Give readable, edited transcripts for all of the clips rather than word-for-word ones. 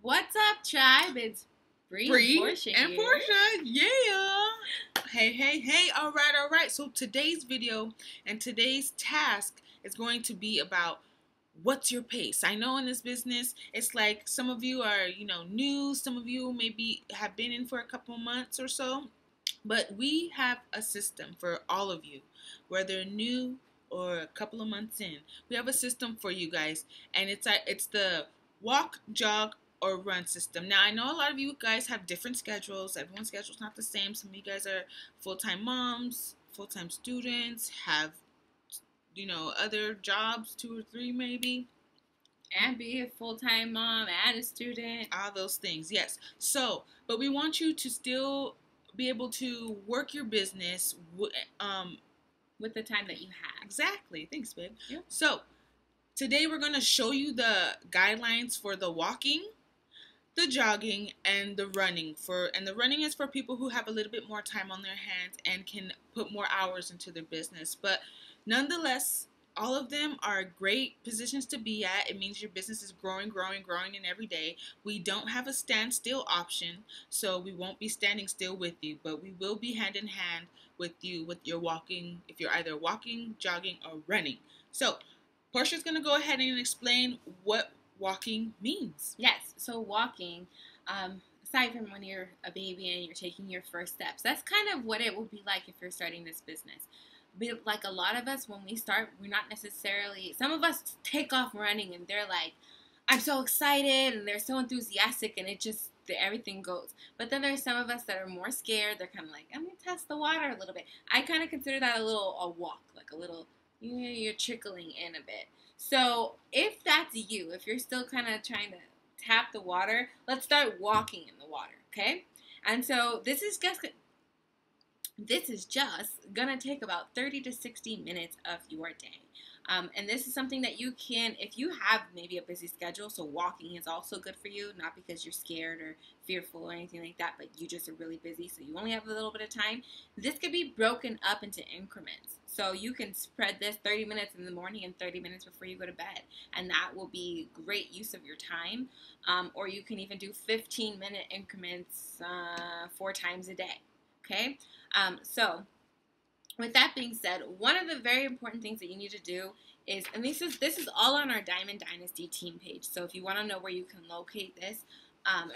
What's up, tribe? It's Bree and Bree Portia and here. Portia, yeah. Hey, hey, hey. All right, all right. So today's video and today's task is going to be about what's your pace. I know in this business, it's like some of you are, new. Some of you maybe have been in for a couple months or so. But we have a system for all of you, whether new or a couple of months in. We have a system for you guys, and it's the walk, jog, or run system. Now I know a lot of you guys have different schedules. Everyone's schedule's not the same. Some of you guys are full-time moms, full-time students, have other jobs, two or three maybe. And be a full-time mom and a student. All those things, yes. So, but we want you to still be able to work your business With the time that you have. exactly. Thanks, babe. Yep. So, today we're going to show you the guidelines for the walking, the jogging, and the running. And the running is for people who have a little bit more time on their hands and can put more hours into their business. But nonetheless, all of them are great positions to be at. It means your business is growing, and every day. We don't have a standstill option, so we won't be standing still with you, but we will be hand in hand with you with your walking, if you're either walking, jogging, or running. So, Portia's going to go ahead and explain what walking means. Yes, so walking, aside from when you're a baby and you're taking your first steps, that's kind of what it will be like if you're starting this business. But like a lot of us, when we start, we're not necessarily, some of us take off running and they're like, I'm so excited, and they're so enthusiastic, and it just, everything goes. But then there's some of us that are more scared. They're kind of like, I'm going to test the water a little bit. I kind of consider that a walk, like a little, you're trickling in a bit. So if that's you, if you're still kind of trying to tap the water, let's start walking in the water, okay? And so this is just gonna take about 30 to 60 minutes of your day. And this is something that you can, if you have maybe a busy schedule, so walking is also good for you, not because you're scared or fearful or anything like that, but you just are really busy, so you only have a little bit of time. This could be broken up into increments. So you can spread this 30 minutes in the morning and 30 minutes before you go to bed, and that will be great use of your time. Or you can even do 15-minute increments 4 times a day. Okay? So with that being said, one of the very important things that you need to do is, and this is all on our Diamond Dynasty team page. So if you want to know where you can locate this,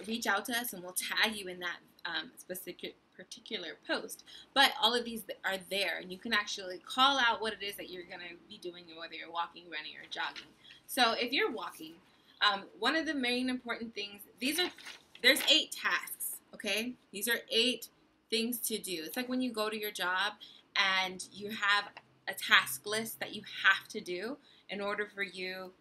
reach out to us and we'll tag you in that particular post. But all of these are there, and you can actually call out what it is that you're going to be doing, whether you're walking, running, or jogging. So if you're walking, one of the main important things, there's 8 tasks, okay? These are 8 things to do. It's like when you go to your job and you have a task list that you have to do in order for you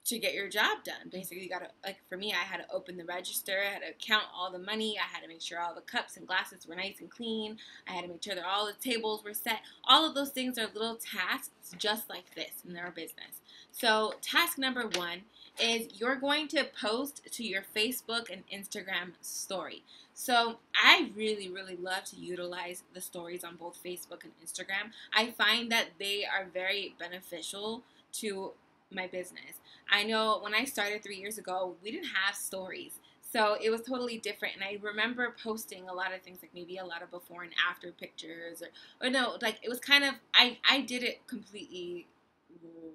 to get your job done. Basically, you gotta, like for me, I had to open the register, I had to count all the money, I had to make sure all the cups and glasses were nice and clean, I had to make sure that all the tables were set. All of those things are little tasks just like this in their business. So task number 1 is you're going to post to your Facebook and Instagram story. So I really, really love to utilize the stories on both Facebook and Instagram. I find that they are very beneficial to my business. I know when I started 3 years ago, we didn't have stories. So it was totally different. And I remember posting a lot of things, like maybe a lot of before and after pictures, or no, like it was kind of, I did it completely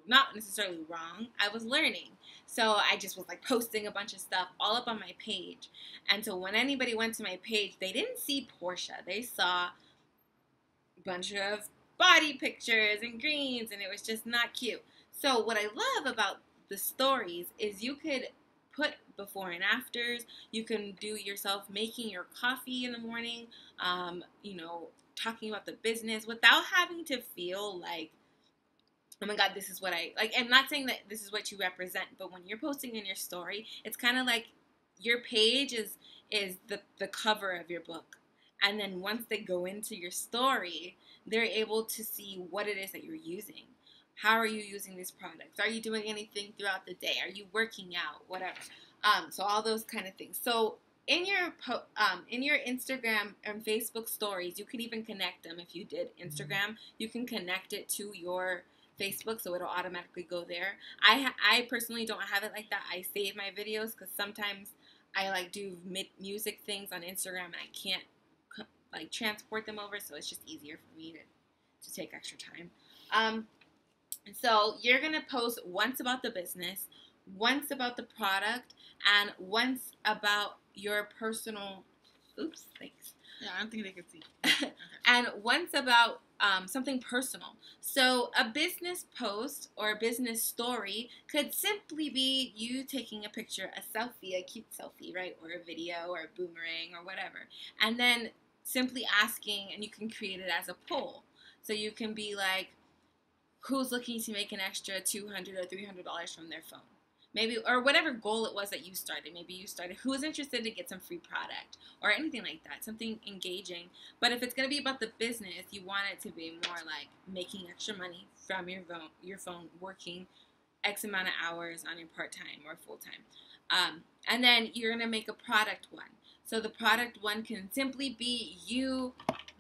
not necessarily wrong. I was learning. So I just was like posting a bunch of stuff all up on my page. And so when anybody went to my page, they didn't see Portia. They saw a bunch of body pictures and greens, and it was just not cute. So what I love about the stories is you could put before and afters. You can do yourself making your coffee in the morning, talking about the business without having to feel like, oh my God, this is what I like. I'm not saying that this is what you represent, but when you're posting in your story, it's kind of like your page is the cover of your book. And then once they go into your story, they're able to see what it is that you're using. How are you using these products? Are you doing anything throughout the day? Are you working out? Whatever. So all those kind of things. So in your Instagram and Facebook stories, you could even connect them. If you did Instagram, you can connect it to your Facebook, so it'll automatically go there. I personally don't have it like that. I save my videos because sometimes I like do music things on Instagram and I can't like transport them over, so it's just easier for me to take extra time. So you're gonna post once about the business, once about the product, and once about your personal. Oops, thanks. Yeah, I don't think they can see. Okay. And once about something personal. So a business post or a business story could simply be you taking a picture, a selfie, a cute selfie, right? Or a video or a boomerang or whatever. And then simply asking, and you can create it as a poll. So you can be like, who's looking to make an extra $200 or $300 from their phone? Maybe, or whatever goal it was that you started. Maybe you started, who's interested to get some free product or anything like that, something engaging. But if it's going to be about the business, you want it to be more like making extra money from your phone, working X amount of hours on your part-time or full-time. And then you're going to make a product one. So the product one can simply be you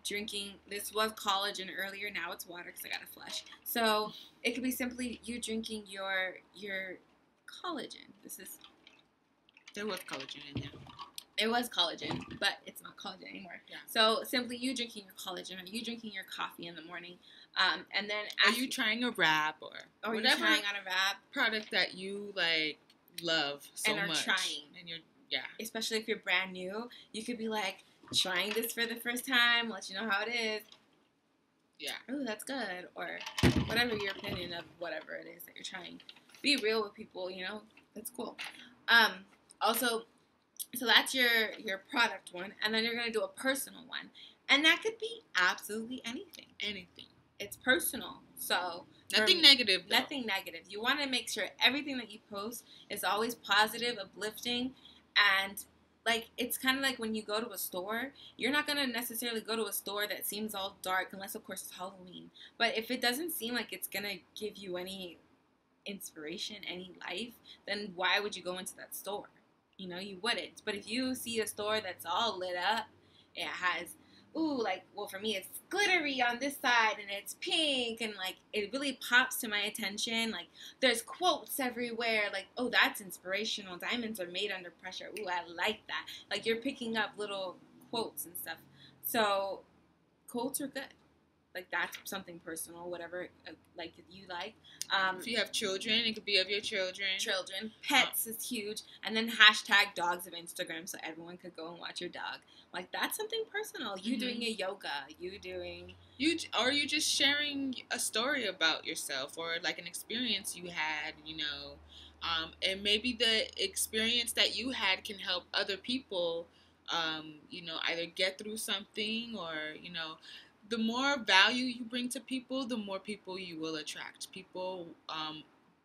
drinking, this was collagen earlier, now it's water because I got a flush. So it could be simply you drinking your collagen. There was collagen in there. It was collagen, but it's not collagen anymore. Yeah. So simply you drinking your collagen, or you drinking your coffee in the morning, and then are you trying a wrap or whatever you trying on a wrap product that you like love so and are much, trying, and you're especially if you're brand new, you could be like trying this for the first time, let you know how it is. Yeah. Oh, that's good, or whatever your opinion of whatever it is that you're trying. Be real with people, that's cool. Also, so that's your product one, and then you're going to do a personal one, and that could be absolutely anything. It's personal, so nothing negative though. Nothing negative. You want to make sure everything that you post is always positive, uplifting, and like, it's kind of like when you go to a store, you're not going to necessarily go to a store that seems all dark, unless of course it's Halloween. But if it doesn't seem like it's going to give you any inspiration, any life, then why would you go into that store? You wouldn't. But if you see a store that's all lit up, it has, for me it's glittery on this side and it's pink, and like it really pops to my attention. Like there's quotes everywhere, like, oh, that's inspirational, diamonds are made under pressure, ooh, I like that. Like you're picking up little quotes and stuff. So quotes are good. Like that's something personal, whatever like you like. If you have children, it could be of your children. Pets is huge, and then hashtag dogs of Instagram, so everyone could go and watch your dog. Like that's something personal. You doing a yoga, you just sharing a story about yourself or like an experience you had, and maybe the experience that you had can help other people, either get through something or the more value you bring to people, the more people you will attract. People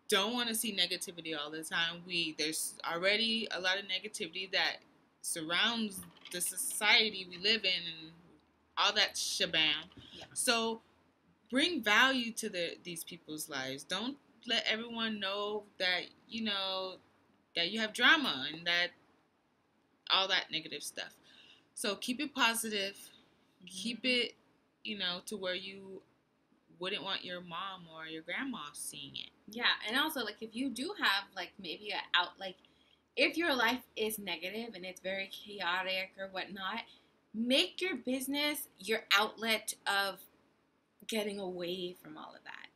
don't want to see negativity all the time. There's already a lot of negativity that surrounds the society we live in and all that shabam. Yeah. So bring value to these people's lives. Don't let everyone know that, that you have drama and that all that negative stuff. So keep it positive. Mm-hmm. Keep it to where you wouldn't want your mom or your grandma seeing it. Yeah, and also, like, if you do have, like, maybe if your life is negative and it's very chaotic or whatnot, make your business your outlet of getting away from all of that.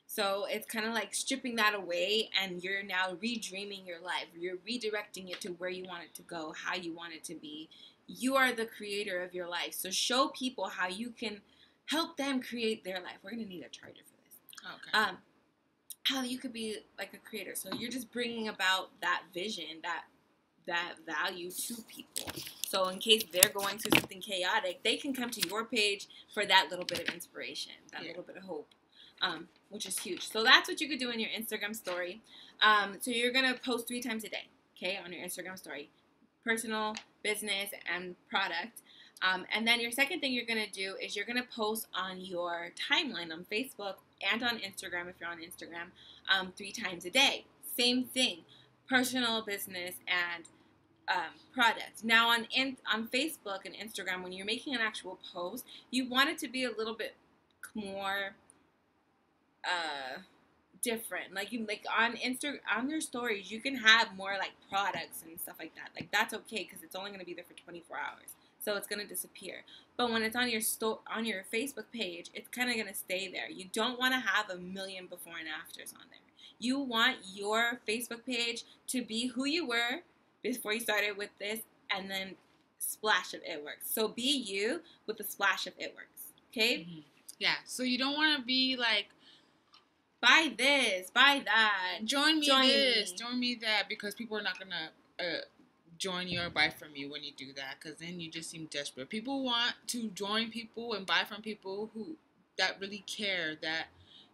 So it's kind of like stripping that away, and you're now redreaming your life. You're redirecting it to where you want it to go, how you want it to be. You are the creator of your life. So show people how you can help them create their life. We're going to need a charger for this. Okay. How you could be like a creator. So you're just bringing about that vision, that value to people. So in case they're going through something chaotic, they can come to your page for that little bit of inspiration, that little bit of hope, which is huge. So that's what you could do in your Instagram story. So you're going to post 3 times a day, okay, on your Instagram story. Personal, business, and product. And then your second thing you're going to do is you're going to post on your timeline on Facebook and on Instagram, if you're on Instagram, 3 times a day. Same thing, personal, business, and product. Now on Facebook and Instagram, when you're making an actual post, you want it to be a little bit more different. Like you like on their stories, you can have more like products and stuff like that. Like that's okay because it's only going to be there for 24 hours. So it's going to disappear. But when it's on your Facebook page, it's kind of going to stay there. You don't want to have a million before and afters on there. You want your Facebook page to be who you were before you started with this, and then splash of It Works. So be you with the splash of It Works. Okay? Mm-hmm. Yeah. So you don't want to be like, buy this, buy that, join me, join me that, because people are not gonna join you or buy from you when you do that, because then you just seem desperate. People want to join people and buy from people that really care, that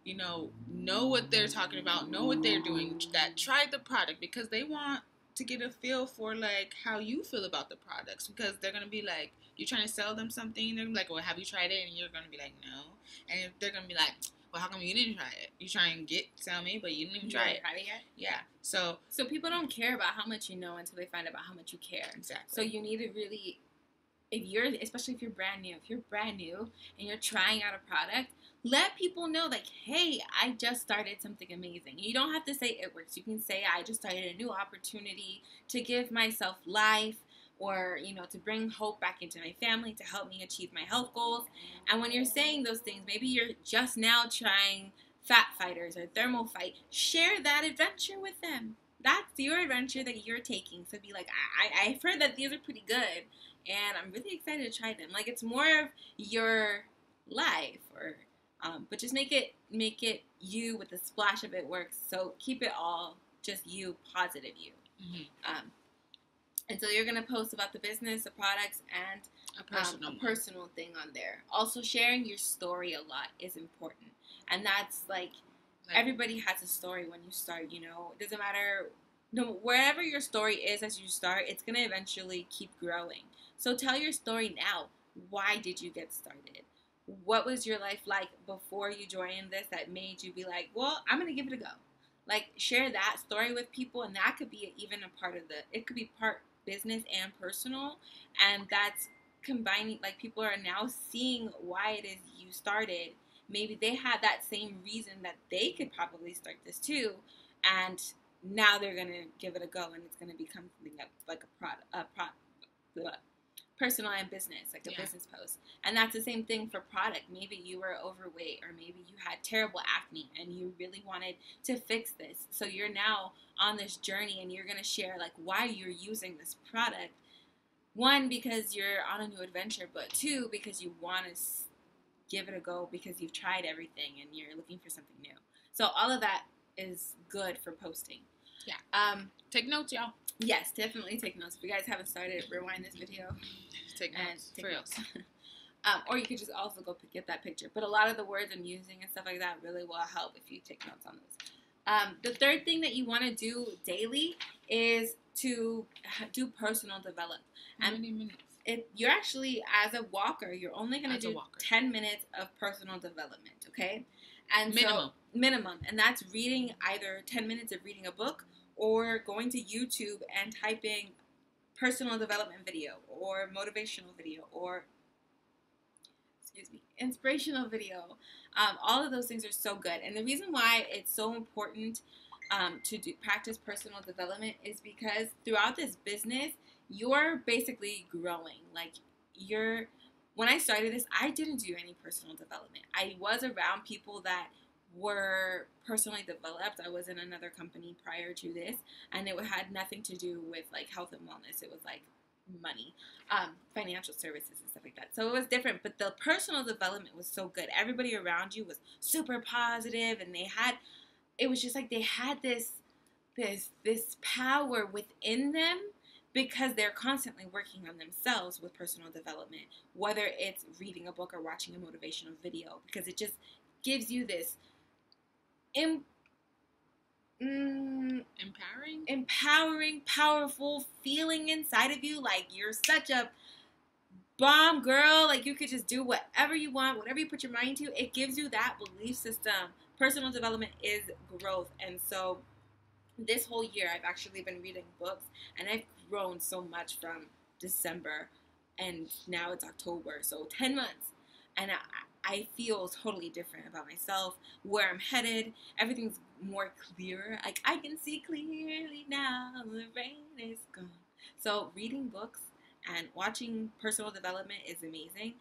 know what they're talking about, know what they're doing, that try the product, because they want to get a feel for like how you feel about the products, because they're gonna be like, you're trying to sell them something, they're gonna be like, well, have you tried it? And you're gonna be like, no. And they're gonna be like, well, how come you didn't try it? You try and sell me, but you didn't even try it. Yeah. So people don't care about how much you know until they find out about how much you care. Exactly. So you need to really, especially if you're brand new and you're trying out a product, let people know like, hey, I just started something amazing. You don't have to say It Works. You can say I just started a new opportunity to give myself life, or, to bring hope back into my family, to help me achieve my health goals. And when you're saying those things, maybe you're just now trying Fat Fighters or Thermal Fight, share that adventure with them. That's your adventure that you're taking. So be like, I've heard that these are pretty good, and I'm really excited to try them. Like, it's more of your life, or but just make it you with the splash of It Works. So keep it all just you, positive you. Mm-hmm. And so you're going to post about the business, the products, and a personal thing on there. Also, sharing your story a lot is important. And that's like everybody has a story when you start, It doesn't matter. Wherever your story is as you start, it's going to eventually keep growing. So tell your story now. Why did you get started? What was your life like before you joined this that made you be like, well, I'm going to give it a go? Like, share that story with people, and that could be even a part of it could be part business and personal, and that's combining. Like, people are now seeing why it is you started. Maybe they had that same reason that they could probably start this too, and now they're gonna give it a go, and it's gonna become something like personal and business, like a business post. And that's the same thing for product. Maybe you were overweight, or maybe you had terrible acne and you really wanted to fix this. So you're now on this journey, and you're going to share like why you're using this product. One, because you're on a new adventure, but two, because you want to give it a go because you've tried everything and you're looking for something new. So all of that is good for posting. Yeah. Take notes, y'all. Yes, definitely take notes. If you guys haven't started, rewind this video. Take notes. Take notes. Or you could just also go get that picture. But a lot of the words I'm using and stuff like that really will help if you take notes on those. The third thing that you want to do daily is to do personal development. How many minutes? You're actually, as a walker, you're only going to do 10 minutes of personal development, okay? And minimum. And that's reading, either 10 minutes of reading a book, or going to YouTube and typing personal development video, or motivational video, or inspirational video. All of those things are so good. And the reason why it's so important to practice personal development is because throughout this business, you're basically growing. Like, when I started this, I didn't do any personal development. I was around people that were personally developed. I was in another company prior to this, and it had nothing to do with like health and wellness. It was like money, financial services and stuff like that. So it was different, but the personal development was so good. Everybody around you was super positive, and it was just like they had this power within them, because they're constantly working on themselves with personal development, whether it's reading a book or watching a motivational video, because it just gives you this empowering, powerful feeling inside of you, like you're such a bomb girl, like you could just do whatever you want, whatever you put your mind to. It gives you that belief system. Personal development is growth. And so this whole year I've actually been reading books, and I've grown so much from December, and now it's October, so 10 months. And I feel totally different about myself, where I'm headed. Everything's more clearer. Like, I can see clearly now, the rain is gone. So reading books and watching personal development is amazing.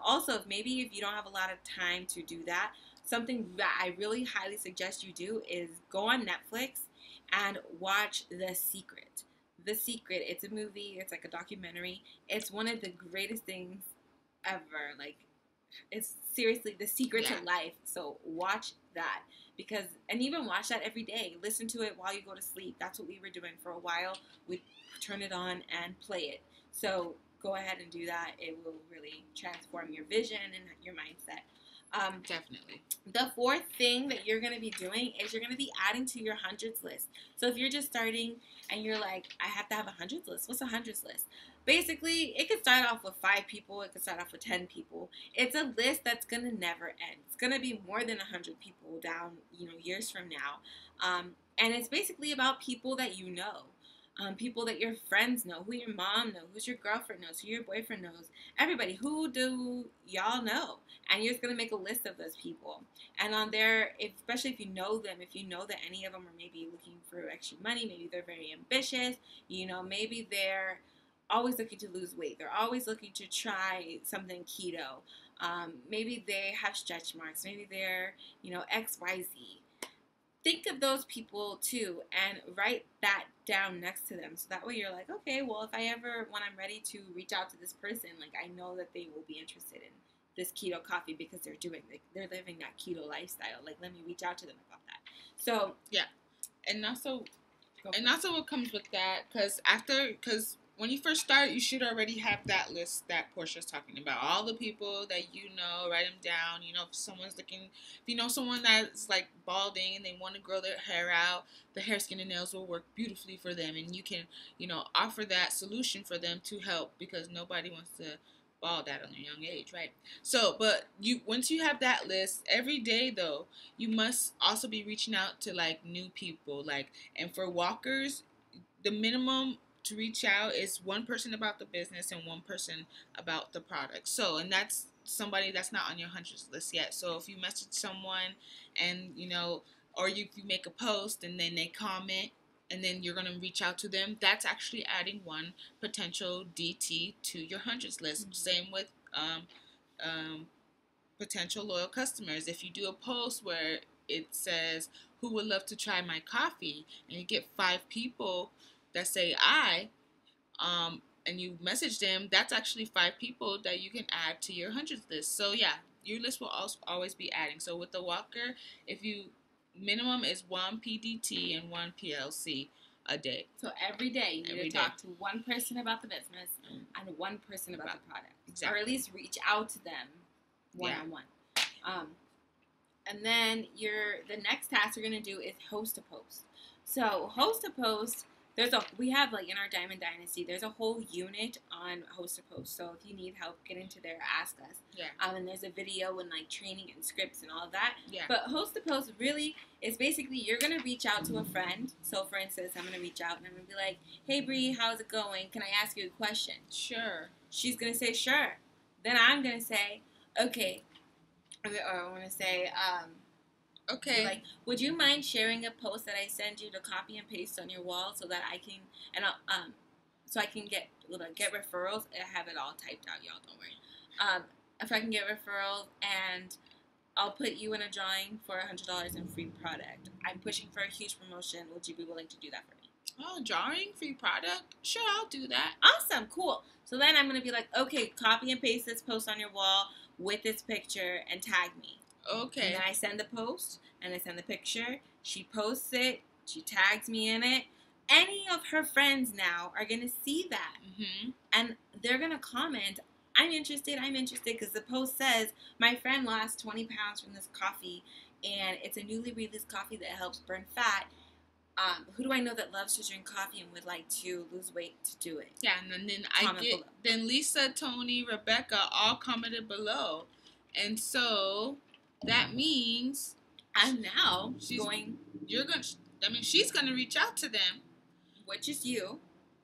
Also, if you don't have a lot of time to do that, something that I really highly suggest you do is go on Netflix and watch The Secret. The Secret, it's a movie, it's like a documentary. It's one of the greatest things ever. Like, it's seriously the secret to life. So watch that, and even watch that every day. Listen to it while you go to sleep. That's what we were doing for a while. We'd turn it on and play it. So go ahead and do that. It will really transform your vision and your mindset. Definitely. The fourth thing that you're going to be doing is you're going to be adding to your hundreds list. So if you're just starting and you're like, I have to have a hundreds list. What's a hundreds list? Basically, it could start off with 5 people. It could start off with 10 people. It's a list that's going to never end. It's going to be more than 100 people down, years from now. And it's basically about people that you know. People that your friends know, who your mom knows, who your girlfriend knows, who your boyfriend knows, everybody. Who do y'all know? And you're just going to make a list of those people. And on there, especially if you know them, if you know that any of them are maybe looking for extra money, maybe they're very ambitious, maybe they're always looking to lose weight. They're always looking to try something keto. Maybe they have stretch marks. Maybe they're, XYZ. Think of those people too and write that down next to them. So that way you're like, okay, well, when I'm ready to reach out to this person, like, I know that they will be interested in this keto coffee because they're living that keto lifestyle. Like, let me reach out to them about that. So yeah. And also what comes with that, because when you first start, you should already have that list that Portia's talking about. All the people that write them down. If you know someone that's like balding and they want to grow their hair out, the hair, skin, and nails will work beautifully for them. And you can, offer that solution for them to help, because nobody wants to bald at a young age, right? So, but once you have that list, every day though, you must also be reaching out to like new people. And for walkers, the minimum to reach out is one person about the business and one person about the product. So, and that's somebody that's not on your hundreds list yet. So if you message someone and, or you make a post and then they comment and then you're going to reach out to them, that's actually adding one potential DT to your hundreds list. Mm-hmm. Same with potential loyal customers. If you do a post where it says, who would love to try my coffee, and you get 5 people that say and you message them, that's actually 5 people that you can add to your hundreds list. So yeah, your list will also always be adding. So with the walker, minimum is 1 PDT and 1 PLC a day. So every day you need to talk to one person about the business and one person about the product. Exactly. Or at least reach out to them one-on-one. And then the next task you're going to do is host a post. So host a post, we have like in our Diamond Dynasty, there's a whole unit on host a post. So if you need help, get into there, ask us. Yeah. And there's a video and like training and scripts and all of that. Yeah. But host a post really is basically you're gonna reach out to a friend. So for instance, I'm gonna reach out and I'm gonna be like, hey Bree, how's it going? Can I ask you a question? Sure. She's gonna say sure. Then I'm gonna say, okay. Or I wanna say, okay. Like, would you mind sharing a post that I send you to copy and paste on your wall so that I can get referrals? I have it all typed out, y'all. Don't worry. If I can get referrals, and I'll put you in a drawing for $100 in free product. I'm pushing for a huge promotion. Would you be willing to do that for me? Oh, drawing, free product? Sure, I'll do that. Awesome, cool. So then I'm gonna be like, okay, copy and paste this post on your wall with this picture and tag me. Okay. And then I send the post, and I send the picture. She posts it. She tags me in it. Any of her friends now are going to see that. Mm-hmm. And they're going to comment, I'm interested, because the post says, my friend lost 20 pounds from this coffee, and it's a newly released coffee that helps burn fat. Who do I know that loves to drink coffee and would like to lose weight to do it? Yeah, and then Lisa, Tony, Rebecca all commented below. And so that means she's going to reach out to them, which is you,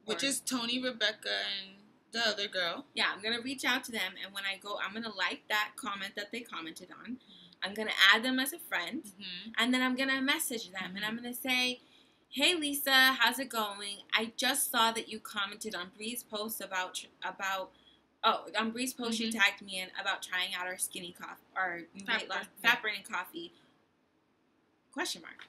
which is Tony, Rebecca, and the other girl. Yeah, I'm going to reach out to them, and when I go, I'm going to like that comment that they commented on. I'm going to add them as a friend, and then I'm going to message them, and I'm going to say, hey, Lisa, how's it going? I just saw that you commented on Bree's post on Bree's post she tagged me in about trying out our skinny coffee, our fat burning coffee, question mark.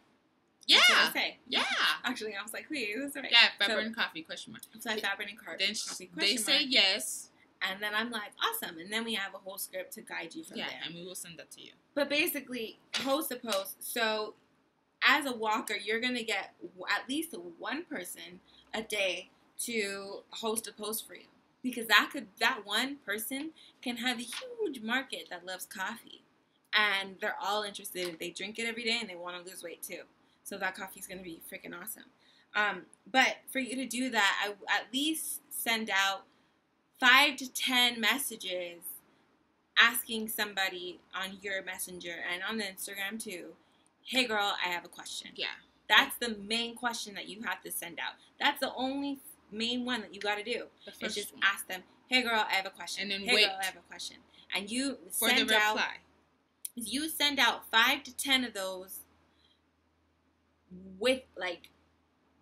Yeah. That's what I say. Yeah. Actually, I was like, wait, is this right? Yeah, fat burning coffee, question mark. So I fat burning coffee, Then question they say mark. yes. And then I'm like, awesome. And then we have a whole script to guide you from there. Yeah, and we will send that to you. But basically, host a post. So as a walker, you're going to get at least one person a day to host a post for you. Because that one person can have a huge market that loves coffee. And they're all interested. They drink it every day and they want to lose weight too. So that coffee is going to be freaking awesome. But for you to do that, I at least send out 5 to 10 messages asking somebody on your messenger and on the Instagram too, hey girl, I have a question. Yeah. That's the main question that you have to send out. That's the only main one that you got to do. Is just ask them, hey girl, I have a question. And then hey wait. girl, I have a question. And you for the reply. You send out 5 to 10 of those with, like,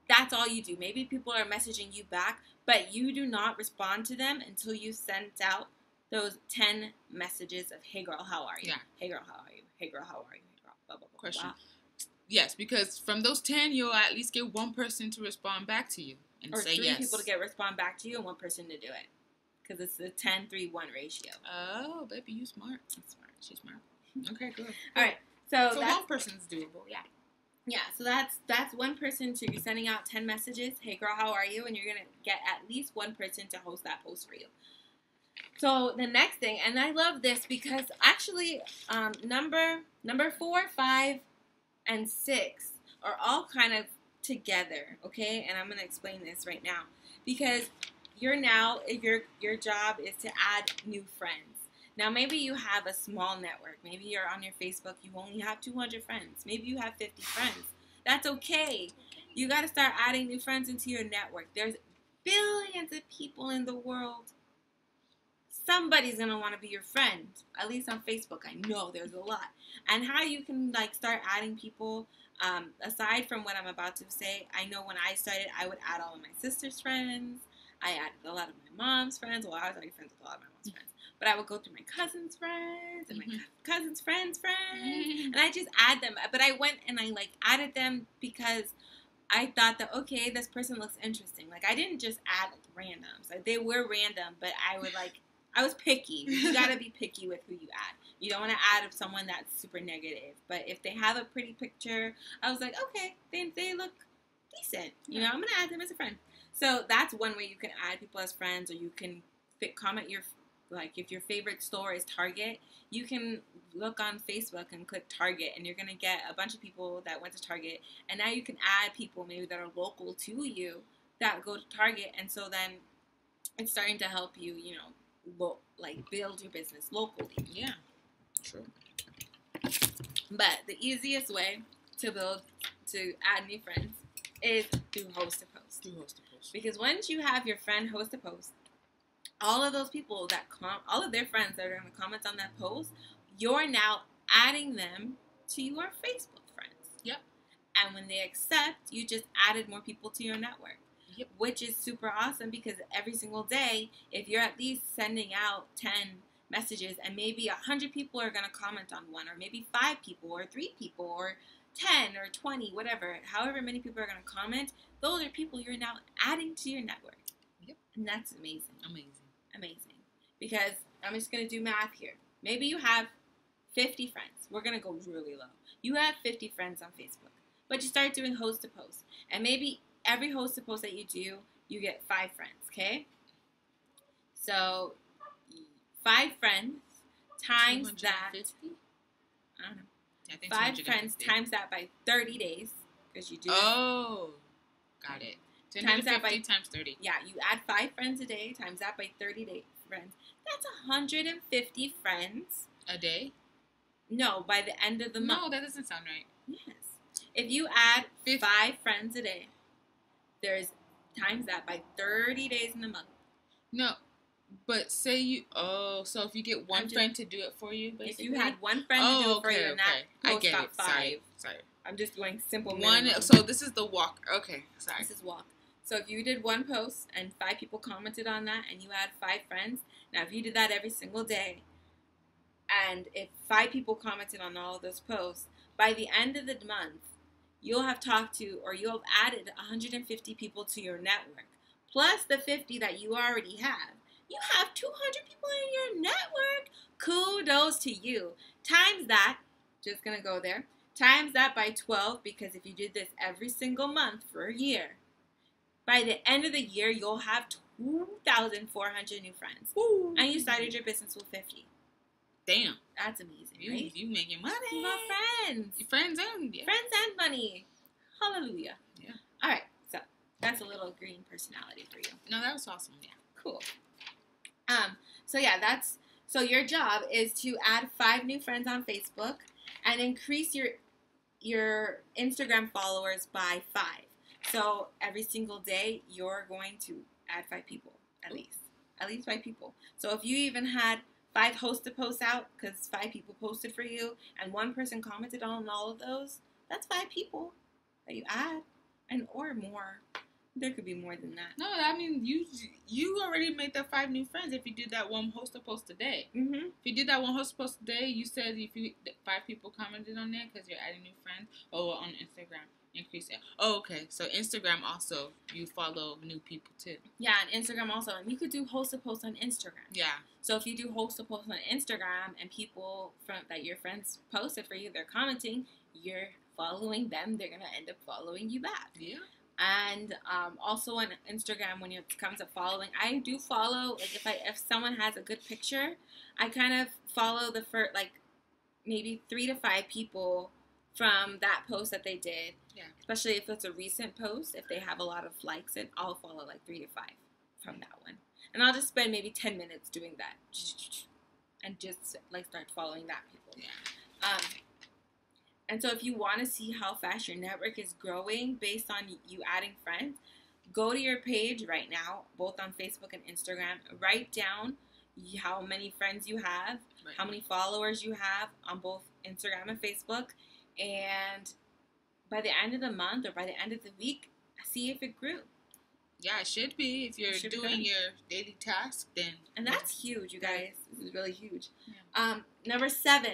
that's all you do. Maybe people are messaging you back, but you do not respond to them until you send out those 10 messages of, hey girl, how are you? Yeah. Hey girl, how are you? Hey girl, how are you? Hey girl, blah, blah, blah. Question. Blah. Yes, because from those 10, you'll at least get one person to respond back to you and say yes. Or 3 people to respond back to you and 1 person to do it. Because it's the 10-3-1 ratio. Oh, baby, you smart. I'm smart. She's smart. Okay, good. All right. So that's, 1 person's doable. Yeah. Yeah, so that's 1 person to, you're sending out 10 messages. Hey girl, how are you? And you're going to get at least 1 person to host that post for you. So the next thing, and I love this because actually number 4, 5, and 6 are all kind of together, okay? And I'm going to explain this right now. Because your job is to add new friends. Now, maybe you have a small network. Maybe you're on your Facebook. You only have 200 friends. Maybe you have 50 friends. That's okay. You got to start adding new friends into your network. There's billions of people in the world. Somebody's going to want to be your friend. At least on Facebook, I know there's a lot. And how you can, like, start adding people, aside from what I'm about to say, I know when I started, I would add all of my sister's friends. I added a lot of my mom's friends. Well, I was already friends with a lot of my mom's friends. But I would go through my cousin's friends and my cousin's friends' and I just add them. But I went and I, like, added them because I thought that, okay, this person looks interesting. Like, I didn't just add, like, randoms. Like, they were random, but I would, like, I was picky. You got to be picky with who you add. You don't want to add someone that's super negative. But if they have a pretty picture, I was like, okay, they look decent. You know, I'm going to add them as a friend. So that's one way you can add people as friends, or you can comment your, like, if your favorite store is Target, you can look on Facebook and click Target, and you're going to get a bunch of people that went to Target. And now you can add people maybe that are local to you that go to Target. And so then it's starting to help you, you know, like, build your business locally. Yeah, true. But the easiest way to add new friends is through host a post. Because once you have your friend host a post, all of those people that all of their friends that are going to comment on that post, you're now adding them to your Facebook friends. Yep. And when they accept, you just added more people to your network. Yep. Which is super awesome because every single day, if you're at least sending out 10 messages and maybe 100 people are going to comment on one, or maybe 5 people or 3 people or 10 or 20, whatever, however many people are going to comment, those are people you're now adding to your network. Yep. And that's amazing. Amazing. Because I'm just going to do math here. Maybe you have 50 friends. We're going to go really low. You have 50 friends on Facebook, but you start doing host to post. And maybe every host to post that you do, you get 5 friends, okay? So 5 friends times that, I don't know. I think 5 friends times that by 30 days, because you do. Oh, got it. Times that by times 30. Yeah, you add 5 friends a day, times that by 30 friends. That's 150 friends a day. No, by the end of the month. No, that doesn't sound right. Yes. If you add 5 friends a day, there's times that by 30 days in the month. No, But say you, so if you get one friend to do it for you, basically? If you had one friend to do it for you, and that I post get got it. 5. Sorry. I'm just doing simple one. minimum. So this is the walk. Okay, sorry. This is walk. So if you did one post and 5 people commented on that, and you had 5 friends, now if you did that every single day, and if 5 people commented on all of those posts, by the end of the month, you'll have talked to, or you'll have added 150 people to your network, plus the 50 that you already have. You have 200 people in your network. Kudos to you. Times that, just going to go there, times that by 12, because if you did this every single month for a year, by the end of the year, you'll have 2,400 new friends. Woo. And you started your business with 50. Damn. That's amazing, right? You making money. You got friends. Your friends and Friends and money. Hallelujah. Yeah. All right. So that's a little green personality for you. No, that was awesome. Yeah. Cool. So yeah, so your job is to add 5 new friends on Facebook and increase your Instagram followers by 5. So every single day you're going to add 5 people at least 5 people. So if you even had 5 hosted posts out because 5 people posted for you and 1 person commented on all of those, that's 5 people that you add, and or more. There could be more than that. No, I mean you already made that 5 new friends if you did that one hosted post today. Mm-hmm. If you did that one hosted post today, you said if 5 people commented on there because you're adding new friends. Oh, on Instagram. Increase it. Oh, okay. So Instagram also, you follow new people too. Yeah, and Instagram also. And you could do hosted posts on Instagram. Yeah. So if you do hosted posts on Instagram and people that your friends posted for you, they're commenting, you're following them, they're going to end up following you back. Yeah. And also on Instagram, when it comes to following, I do follow, like if someone has a good picture, I kind of follow the first, like maybe 3 to 5 people from that post that they did. Yeah. Especially if it's a recent post, if they have a lot of likes, and I'll follow like 3 to 5 from that one. And I'll just spend maybe 10 minutes doing that. And just like start following that people. Yeah. And so if you want to see how fast your network is growing based on you adding friends, go to your page right now, both on Facebook and Instagram. Write down how many friends you have, right, how many followers you have on both Instagram and Facebook. And by the end of the month or by the end of the week, see if it grew. Yeah, it should be. If you're doing your daily task, then. And that's huge, you guys. This is really huge. Yeah. Number 7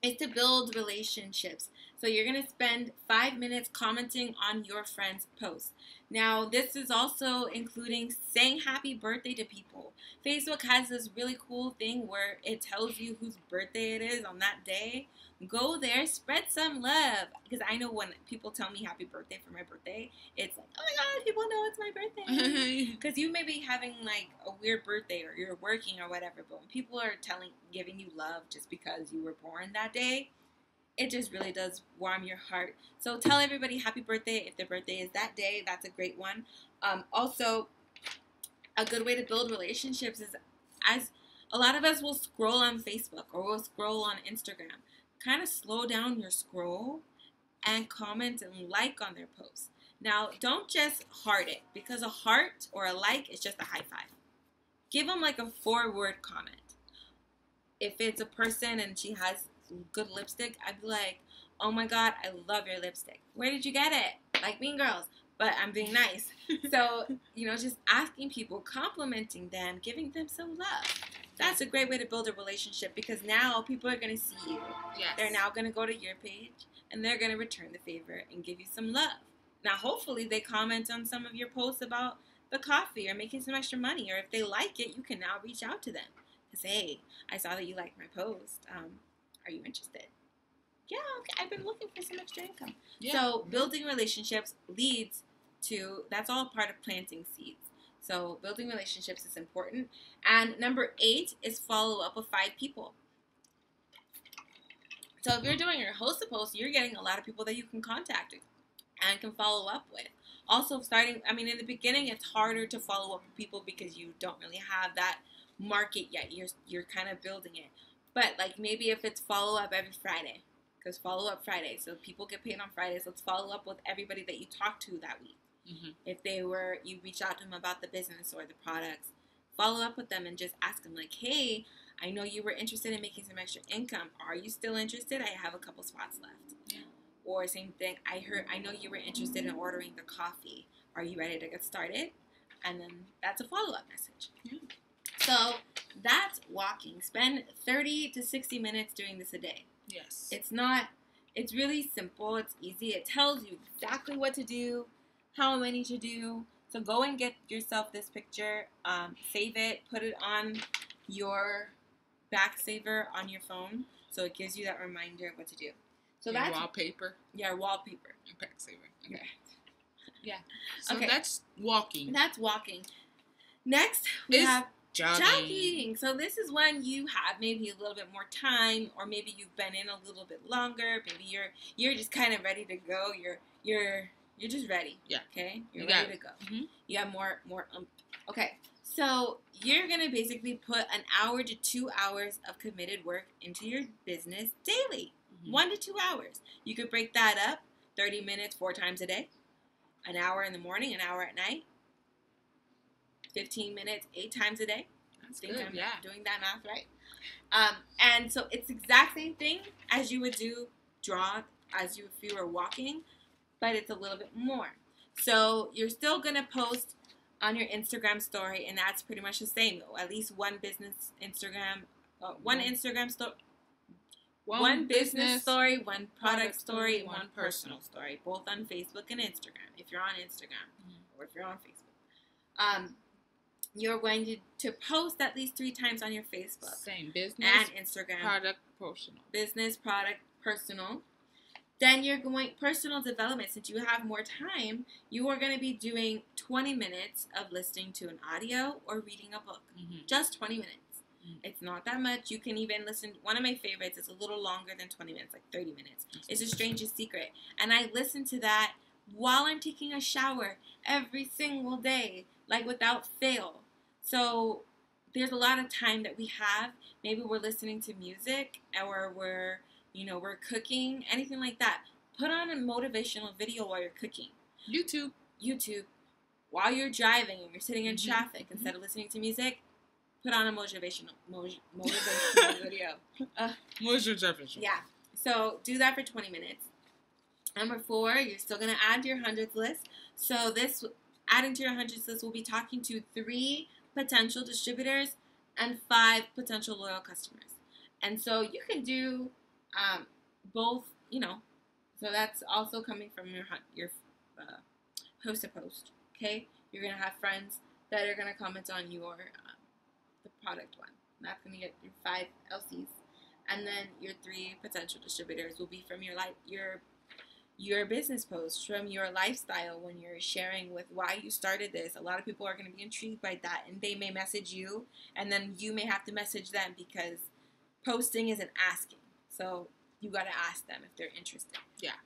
is to build relationships. So you're going to spend 5 minutes commenting on your friend's posts. Now, this is also including saying happy birthday to people. Facebook has this really cool thing where it tells you whose birthday it is on that day. Go there, spread some love. Because I know when people tell me happy birthday for my birthday, it's like, oh my God, people know it's my birthday. Because you may be having like a weird birthday or you're working or whatever, but when people are giving you love just because you were born that day, it just really does warm your heart. So tell everybody happy birthday. If their birthday is that day, that's a great one. Also, a good way to build relationships is, as a lot of us will scroll on Facebook or we'll scroll on Instagram. Kind of slow down your scroll and comment and like on their posts. Now, don't just heart it, because a heart or a like is just a high five. Give them like a 4-word comment. If it's a person and she has good lipstick, I'd be like, oh my God, I love your lipstick. Where did you get it? Like Mean Girls. But I'm being nice. So, just asking people, complimenting them, giving them some love. That's a great way to build a relationship, because now people are going to see you. Yes. They're now going to go to your page and they're going to return the favor and give you some love. Now, hopefully they comment on some of your posts about the coffee or making some extra money, or if they like it, you can now reach out to them and say, hey, I saw that you liked my post. Are you interested? Yeah, okay, I've been looking for some extra income. Yeah. So building relationships leads to, that's all part of planting seeds. So building relationships is important. And number 8 is follow up with 5 people. So if you're doing your hosted post, you're getting a lot of people that you can contact and can follow up with. Also in the beginning, it's harder to follow up with people because you don't really have that market yet. You're kind of building it. But like maybe if it's follow up every Friday, because follow up Friday, so people get paid on Fridays, let's follow up with everybody that you talked to that week. Mm-hmm. If you reach out to them about the business or the products, follow up with them and just ask them like, hey, I know you were interested in making some extra income. Are you still interested? I have a couple spots left. Yeah. Or same thing, I know you were interested in ordering the coffee. Are you ready to get started? And then that's a follow-up message. Yeah. So that's walking. Spend 30 to 60 minutes doing this a day. Yes. It's really simple. It's easy. It tells you exactly what to do, how many to do. So go and get yourself this picture, save it, put it on your back saver on your phone, so it gives you that reminder of what to do. So your that's wallpaper. Yeah, wallpaper. Back saver. Okay. Yeah. So okay. That's walking. That's walking. Next, we have jogging. So this is when you have maybe a little bit more time, or maybe you've been in a little bit longer. Maybe you're just kind of ready to go. You're just ready. Yeah. Okay. You're ready to go. Mm-hmm. You have more. Okay. So you're gonna basically put an hour to 2 hours of committed work into your business daily. 1 to 2 hours. You could break that up. 30 minutes 4 times a day. An hour in the morning, an hour at night. 15 minutes 8 times a day. That's good. Yeah. Doing that math right. And so it's the exact same thing as you would do if you were walking, but it's a little bit more. So you're still gonna post on your Instagram story, and that's pretty much the same. At least one business Instagram, one Instagram story. One business story, one product story, one personal story, both on Facebook and Instagram, if you're on Instagram, or if you're on Facebook. You're going to post at least 3 times on your Facebook. Same, business and Instagram. Product, personal. Business, product, personal. Then you're going personal development. Since you have more time, you are going to be doing 20 minutes of listening to an audio or reading a book. Just 20 minutes. It's not that much. You can even listen. One of my favorites is a little longer than 20 minutes, like 30 minutes. It's The Strangest Secret. And I listen to that while I'm taking a shower every single day, like without fail. So there's a lot of time that we have. Maybe we're listening to music, or we're cooking, anything like that. Put on a motivational video while you're cooking. YouTube. While you're driving and you're sitting in traffic, instead of listening to music, put on a motivational video. Yeah. So do that for 20 minutes. Number 4, you're still going to add to your hundreds list. So this adding to your hundreds list will be talking to 3 potential distributors and 5 potential loyal customers. And so you can do both, so that's also coming from your post to post. Okay, you're going to have friends that are going to comment on your the product one. And that's going to get your 5 LCs. And then your 3 potential distributors will be from your business posts, from your lifestyle, when you're sharing with why you started this. A lot of people are going to be intrigued by that, and they may message you, and then you may have to message them, because posting isn't asking. So you got to ask them if they're interested. Yeah.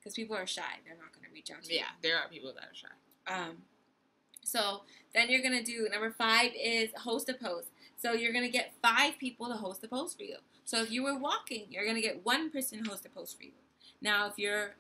Because people are shy. They're not going to reach out to you. Yeah, there are people that are shy. So then you're going to do, number 5 is host a post. So you're going to get 5 people to host a post for you. So if you were walking, you're going to get 1 person to host a post for you. Now, if you're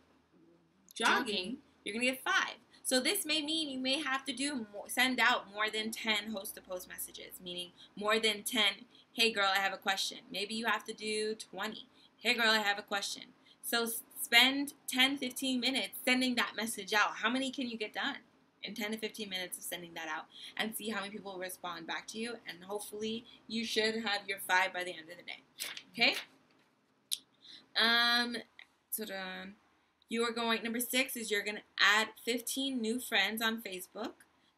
jogging, you're going to get 5. So this may mean you may have to send out more than 10 host to post messages, meaning more than 10, hey girl, I have a question. Maybe you have to do 20. Hey girl, I have a question. So spend 10, 15 minutes sending that message out. How many can you get done in 10 to 15 minutes of sending that out, and see how many people respond back to you, and hopefully you should have your 5 by the end of the day. Okay? So then you are going, number 6 is you're going to add 15 new friends on Facebook.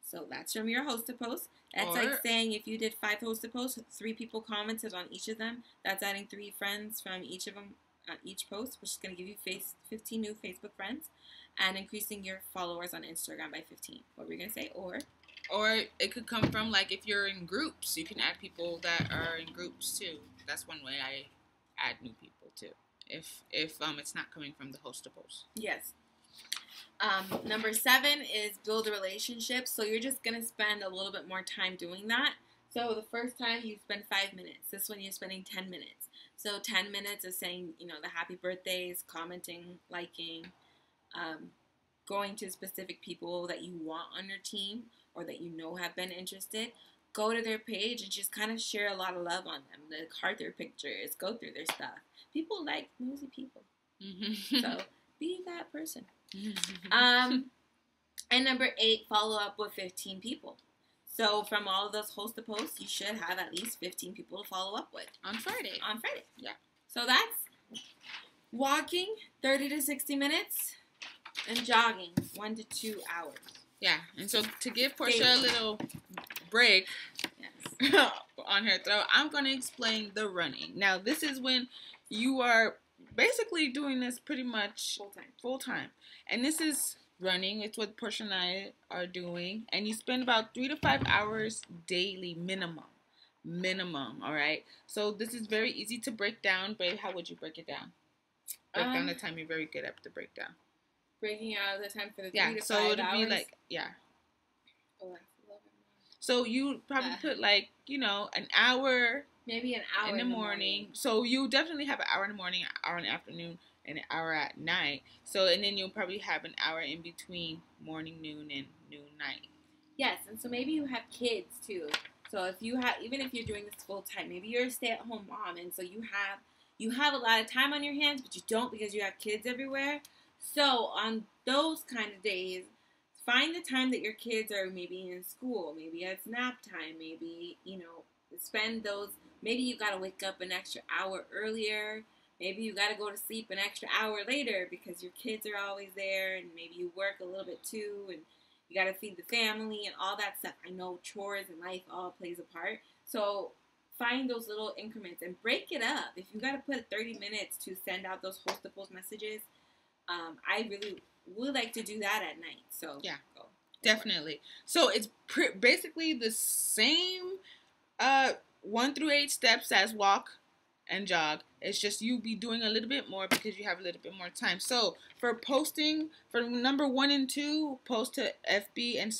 So that's from your host to post. That's like saying if you did 5 host to posts, 3 people commented on each of them. That's adding 3 friends from each of them, each post, which is going to give you 15 new Facebook friends, and increasing your followers on Instagram by 15. What were you going to say? Or it could come from, like, if you're in groups, you can add people that are in groups too. That's one way I add new people too. If it's not coming from the host to post. Yes. Number 7 is build a relationship. So you're just going to spend a little bit more time doing that. So the first time you spend 5 minutes. This one you're spending 10 minutes. So 10 minutes of saying, the happy birthdays, commenting, liking, going to specific people that you want on your team or that have been interested. go to their page and just kind of share a lot of love on them. Heart their pictures, go through their stuff. People like nosy people. So be that person. And number 8, follow up with 15 people. So from all of those host to posts, you should have at least 15 people to follow up with. On Friday. Yeah. So that's walking 30 to 60 minutes and jogging 1 to 2 hours. Yeah. And so to give Portia a little break on her throat, I'm going to explain the running. Now, this is when you are basically doing this pretty much full time. And this is running. It's what Portia and I are doing. And you spend about 3 to 5 hours daily minimum. All right? So this is very easy to break down. Babe, how would you break it down? Break down the time. You're very good at the breakdown. Breaking out the time for the 3 to 5 hours? So it would be like, Oh, that's a little bit more. So you probably put like, an hour. Maybe an hour in the morning. So you definitely have an hour in the morning, an hour in the afternoon, and an hour at night. So, and then you'll probably have an hour in between morning, noon, and noon, night. Yes, and so maybe you have kids too. So if you have, even if you're doing this full time, maybe you're a stay-at-home mom, and so you have a lot of time on your hands, but you don't because you have kids everywhere. So on those kind of days, find the time that your kids are maybe in school, maybe it's nap time, maybe, spend those. Maybe you got to wake up an extra hour earlier. Maybe you got to go to sleep an extra hour later because your kids are always there, and maybe you work a little bit too, and you got to feed the family and all that stuff. I know chores and life all plays a part. So find those little increments and break it up. If you got to put 30 minutes to send out those host-to-post messages, I really would like to do that at night. So yeah, definitely. So it's basically the same 1 through 8 steps as walk and jog. It's just you be doing a little bit more because you have a little bit more time. So for posting, for number 1 and 2, post to FB and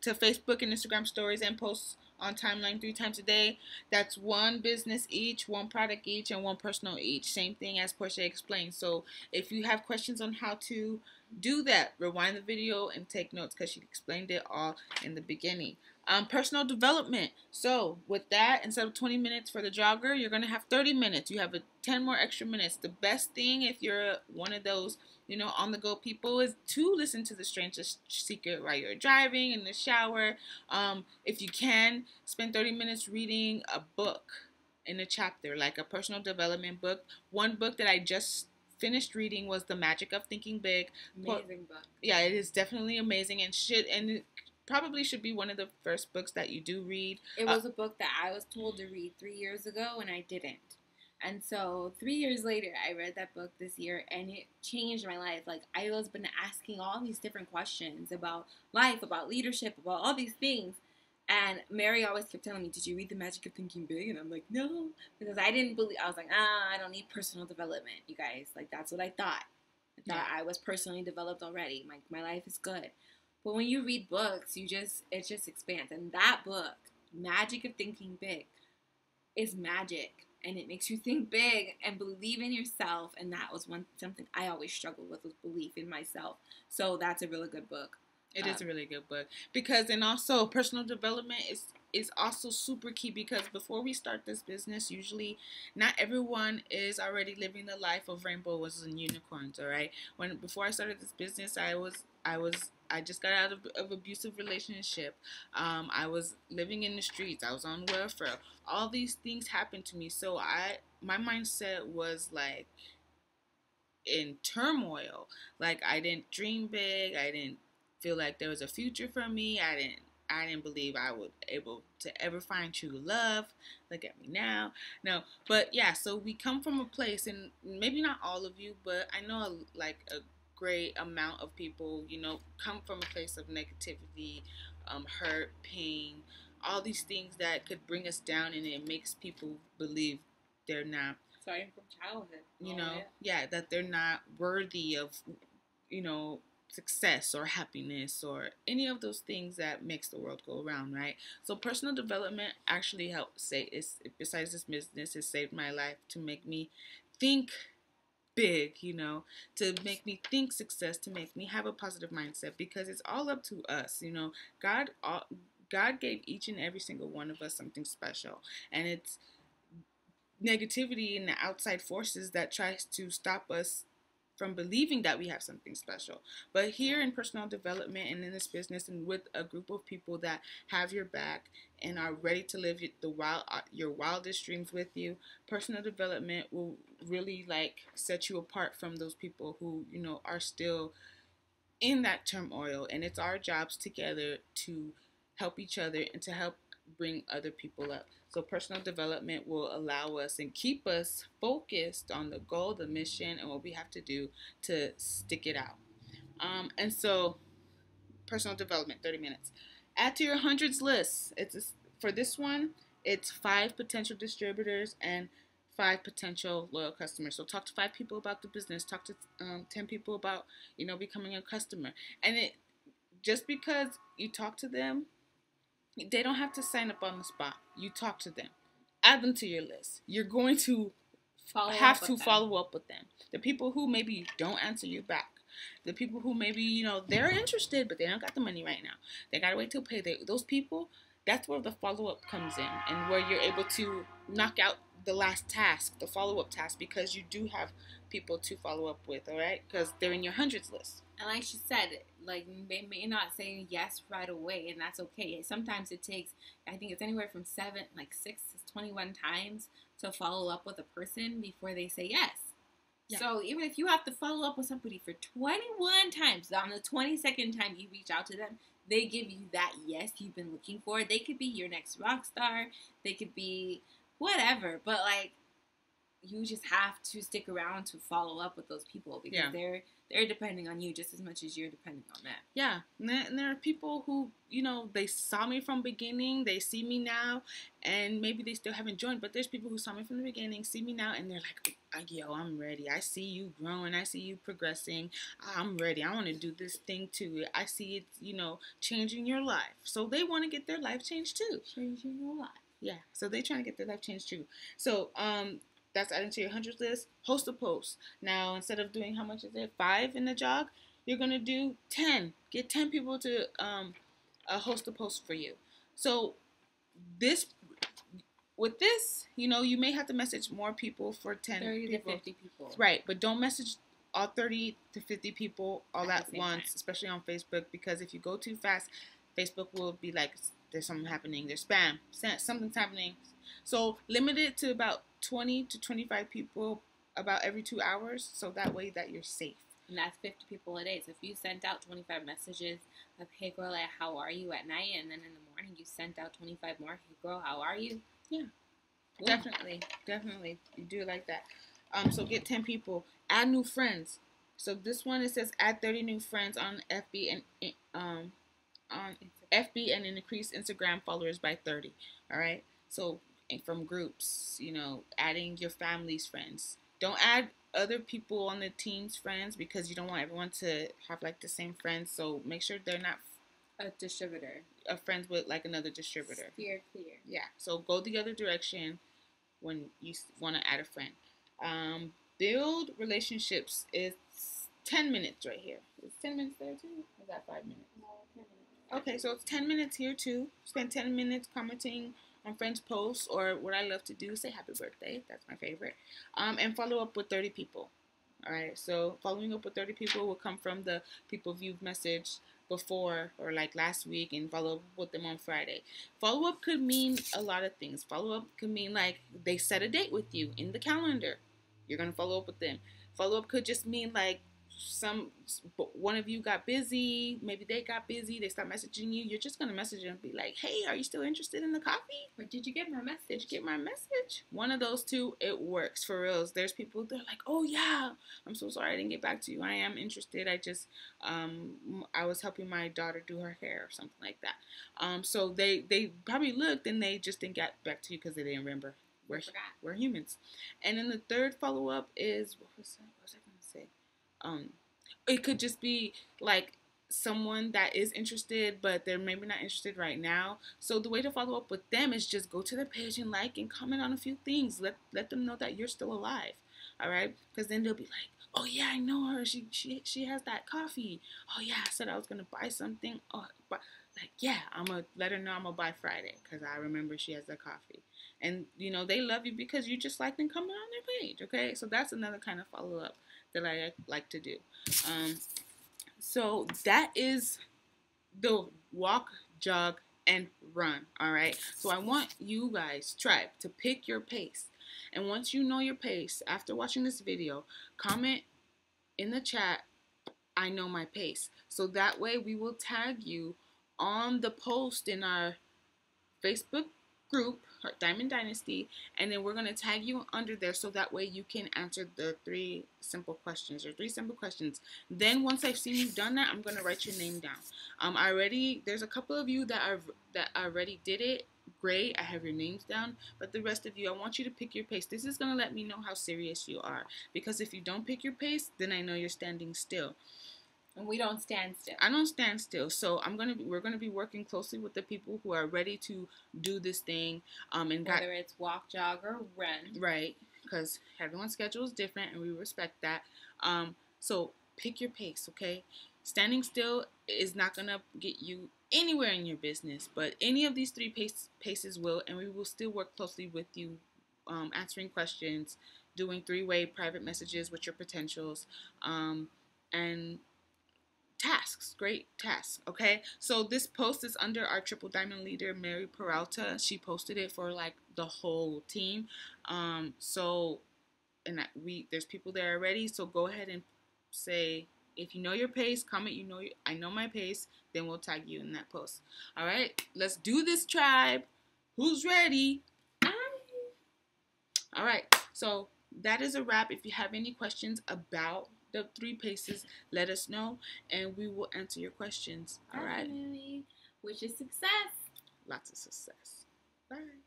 to Facebook and Instagram stories and post on timeline 3 times a day. That's 1 business each, 1 product each, and 1 personal each. Same thing as Portia explained. So if you have questions on how to do that, rewind the video and take notes because she explained it all in the beginning. Personal development. So with that, instead of 20 minutes for the jogger, you're going to have 30 minutes. You have 10 more extra minutes. The best thing if you're one of those, on the go people is to listen to The Strangest Secret while you're driving, in the shower. If you can, spend 30 minutes reading a book in a chapter, like a personal development book. One book that I just finished reading was The Magic of Thinking Big. Amazing book. Yeah, it is definitely amazing and it probably should be one of the first books that you do read. It was a book that I was told to read 3 years ago and I didn't. And so 3 years later, I read that book this year and it changed my life. Like, I was been asking all these different questions about life, about leadership, about all these things. And Mary always kept telling me, did you read The Magic of Thinking Big? And I'm like, no, because I didn't believe, I was like, I don't need personal development, you guys. Like, that's what I thought. I thought I was personally developed already. My life is good. But when you read books, it just expands. And that book, Magic of Thinking Big, is magic. And it makes you think big and believe in yourself. And that was something I always struggled with, was belief in myself. So that's a really good book. It is a really good book because, and also personal development is also super key because before we start this business, usually not everyone is already living the life of rainbows and unicorns. All right. Before I started this business, I just got out of abusive relationship. I was living in the streets. I was on welfare. All these things happened to me. So my mindset was like in turmoil. Like I didn't dream big. I didn't feel like there was a future for me. I didn't believe I would able to ever find true love. Look at me now. No, but yeah, so we come from a place, and maybe not all of you, but I know a great amount of people, come from a place of negativity, hurt, pain, all these things that could bring us down, and it makes people believe they're not. Starting from childhood. That they're not worthy of, success or happiness or any of those things that makes the world go around, right? So personal development actually helps besides this business, has saved my life to make me think big, to make me think success, to make me have a positive mindset because it's all up to us, God, God gave each and every single one of us something special, and it's negativity and the outside forces that tries to stop us from believing that we have something special. But here in personal development and in this business and with a group of people that have your back and are ready to live your wildest dreams with you, personal development will really like set you apart from those people who, you know, are still in that turmoil. And it's our jobs together to help each other and to help bring other people up. So personal development will allow us and keep us focused on the goal, the mission, and what we have to do to stick it out. And so personal development, 30 minutes. Add to your hundreds list. For this one, it's 5 potential distributors and 5 potential loyal customers. So talk to 5 people about the business. Talk to 10 people about, you know, becoming a customer. And it just because you talk to them, they don't have to sign up on the spot. You talk to them. Add them to your list. You're going to follow up with them. The people who maybe don't answer you back. The people who maybe, you know, they're interested, but they don't got the money right now. They got to wait till payday. Those people, that's where the follow-up comes in and where you're able to knock out the last task, the follow-up task, because you do have people to follow up with, all right? Because they're in your hundreds list. And like she said, like they may not say yes right away, and that's okay. Sometimes it takes, I think it's anywhere from 6 to 21 times to follow up with a person before they say yes. Yeah. So even if you have to follow up with somebody for 21 times, on the 22nd time you reach out to them, they give you that yes you've been looking for. They could be your next rock star. They could be whatever. But, like, you just have to stick around to follow up with those people because they're depending on you just as much as you're depending on them. Yeah, and there are people who, you know, they saw me from beginning, they see me now, and maybe they still haven't joined, but there's people who saw me from the beginning, see me now, and they're like, yo, I'm ready. I see you growing. I see you progressing. I'm ready. I want to do this thing too. I see it, you know, changing your life. So they want to get their life changed too. Changing your life. Yeah, so they're trying to get their life changed too. So, that's adding to your hundreds list. Host a post. Now, instead of doing, how much is it, 5 in the jog, you're going to do 10. Get 10 people to host a post for you. So with this, you know, you may have to message more people for 10 30 people. to 50 people. Right, but don't message all 30 to 50 people all at once, especially on Facebook, because if you go too fast, Facebook will be like, there's something happening, there's spam, something's happening. So limit it to about 20 to 25 people about every 2 hours, so that way that you're safe. And that's 50 people a day. So if you sent out 25 messages of, hey girl, like, how are you at night? And then in the morning you sent out 25 more, hey girl, how are you? Yeah. Definitely. You do it like that. So get 10 people. Add new friends. So this one, it says add 30 new friends on FB and on FB and increase Instagram followers by 30. All right. So from groups, you know, adding your family's friends. Don't add other people on the team's friends because you don't want everyone to have like the same friends. So make sure they're not a distributor. Friends with like another distributor. Steer clear. Yeah. So go the other direction when you want to add a friend. Build relationships. It's 10 minutes right here. Is 10 minutes there too? Or is that 5 minutes? No, 10 minutes. Okay, so it's 10 minutes here too. Spend 10 minutes commenting on friends' posts, or what I love to do, say happy birthday. That's my favorite. And follow up with 30 people. All right, so following up with 30 people will come from the people you've messaged before or like last week, and follow up with them on Friday. Follow up could mean a lot of things. Follow up could mean like they set a date with you in the calendar. You're going to follow up with them. Follow up could just mean like one of you got busy, maybe they got busy, they stopped messaging you. You're just gonna message them and be like, hey, are you still interested in the coffee? Or did you get my message? Did you get my message? One of those two, it works for reals. There's people, they're like, oh yeah, I'm so sorry I didn't get back to you. I am interested. I just I was helping my daughter do her hair or something like that. So they probably looked and they just didn't get back to you because they didn't remember. We're humans. And then the third follow-up is, what was I gonna say? It could just be like someone that is interested, but they're maybe not interested right now. So the way to follow up with them is just go to their page and like and comment on a few things. Let them know that you're still alive. All right, because then they'll be like, oh yeah, I know her. She has that coffee. Oh yeah, I said I was gonna buy something. Oh, but like, yeah, I'm going to let her know I'm going to buy Friday because I remember she has the coffee. And, you know, they love you because you just like them coming on their page, okay? So that's another kind of follow-up that I like to do. So that is the walk, jog, and run, all right? So I want you guys, tribe, to pick your pace. And once you know your pace, after watching this video, comment in the chat, I know my pace. So that way we will tag you on the post in our Facebook group, Diamond Dynasty, and then we're going to tag you under there so that way you can answer the 3 simple questions. Then once I've seen you've done that, I'm going to write your name down. There's a couple of you that already did it. Great, I have your names down, but the rest of you, I want you to pick your pace. This is going to let me know how serious you are, because if you don't pick your pace, then I know you're standing still. And we don't stand still. I don't stand still. So we're gonna be working closely with the people who are ready to do this thing. And whether it's walk, jog, or run. Right, because everyone's schedule is different, and we respect that. So pick your pace, okay? Standing still is not gonna get you anywhere in your business, but any of these 3 paces will, and we will still work closely with you, answering questions, doing 3-way private messages with your potentials, and great tasks, okay? So this post is under our Triple Diamond leader, Mary Peralta. She posted it for like the whole team. There's people there already, so go ahead and say, if you know your pace, comment, I know my pace, then we'll tag you in that post. All right, let's do this, tribe. Who's ready? All right, so that is a wrap. If you have any questions about the 3 paces, let us know, and we will answer your questions. All right. Wish you success. Lots of success. Bye.